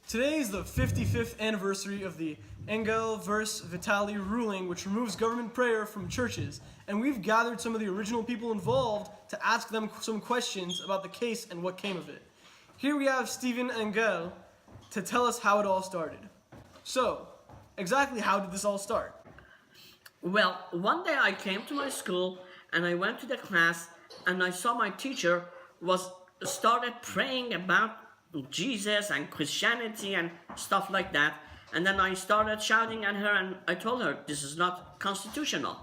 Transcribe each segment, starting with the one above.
Today is the 55th anniversary of the Engel vs. Vitale ruling, which removes government prayer from churches, and we've gathered some of the original people involved to ask them some questions about the case and what came of it. Here we have Stephen Engel to tell us how it all started. So, exactly how did this all start? Well, one day I came to my school and I went to the class and I saw my teacher started praying about Jesus and Christianity and stuff like that. And then I started shouting at her and I told her, this is not constitutional.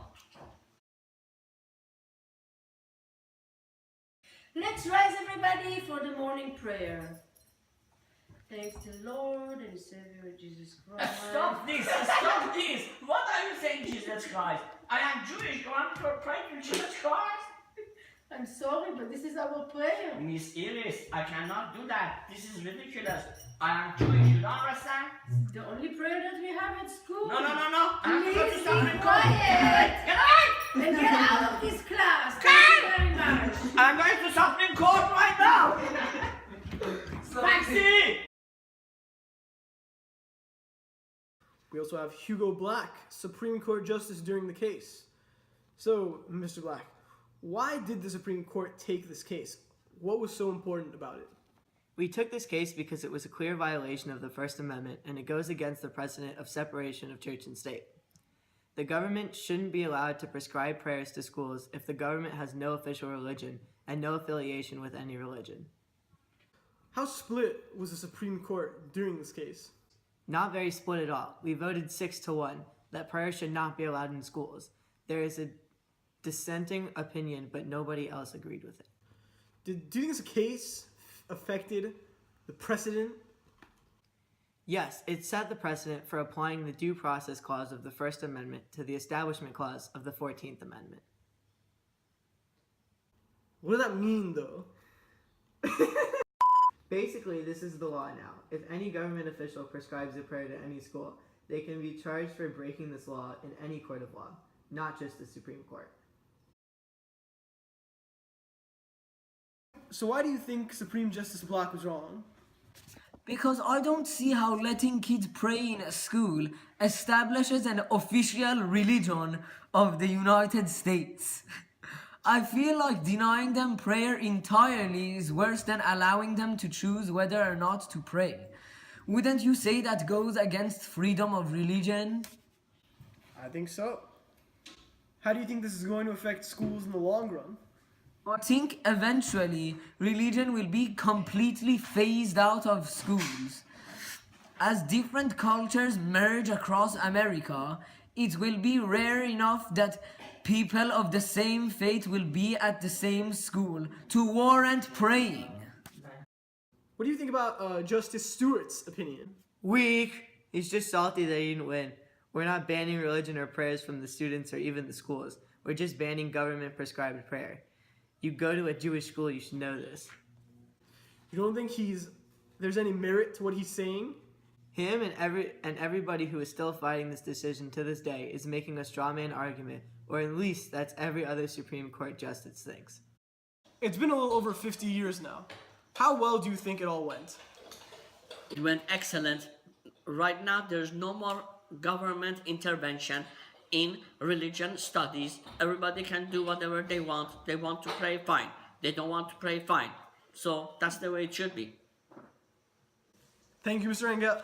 Let's rise, everybody, for the morning prayer. Thanks to the Lord and Savior Jesus Christ. Stop this! Stop this! What are you saying, Jesus Christ? I am Jewish. You want to pray to Jesus Christ? I'm sorry, but this is our prayer. Miss Iris, I cannot do that. This is ridiculous. I am Jewish. You don't understand? The only prayer that we have at school. No. I'm going to Please stop be recording. quiet. Get out! And get out of this class. Thank you very much. I'm going to Supreme Court right now. Taxi! We also have Fugoo Black, Supreme Court Justice during the case. So, Mr. Black, why did the Supreme Court take this case? What was so important about it? We took this case because it was a clear violation of the First Amendment and it goes against the precedent of separation of church and state. The government shouldn't be allowed to prescribe prayers to schools if the government has no official religion and no affiliation with any religion. How split was the Supreme Court during this case? Not very split at all. We voted 6-1 that prayer should not be allowed in schools. There is a dissenting opinion, but nobody else agreed with it. Do you think this case affected the precedent? Yes, it set the precedent for applying the Due Process Clause of the First Amendment to the Establishment Clause of the 14th Amendment. What does that mean, though? Basically, this is the law now. If any government official prescribes a prayer to any school, they can be charged for breaking this law in any court of law, not just the Supreme Court. So why do you think Supreme Justice Black was wrong? Because I don't see how letting kids pray in a school establishes an official religion of the United States. I feel like denying them prayer entirely is worse than allowing them to choose whether or not to pray. Wouldn't you say that goes against freedom of religion? I think so. How do you think this is going to affect schools in the long run? I think eventually religion will be completely phased out of schools. As different cultures merge across America, it will be rare enough that people of the same faith will be at the same school to warrant praying. What do you think about Justice Stewart's opinion? Weak! He's just salty that he didn't win. We're not banning religion or prayers from the students or even the schools. We're just banning government-prescribed prayer. You go to a Jewish school, you should know this. You don't think there's any merit to what he's saying? Him and everybody who is still fighting this decision to this day is making a straw man argument, or at least that's every other Supreme Court justice thinks. It's been a little over 50 years now. How well do you think it all went? It went excellent. Right now there's no more government intervention in religion studies. Everybody can do whatever they want. They want to pray, fine. They don't want to pray, fine. So that's the way it should be. Thank you, Mr. Engel.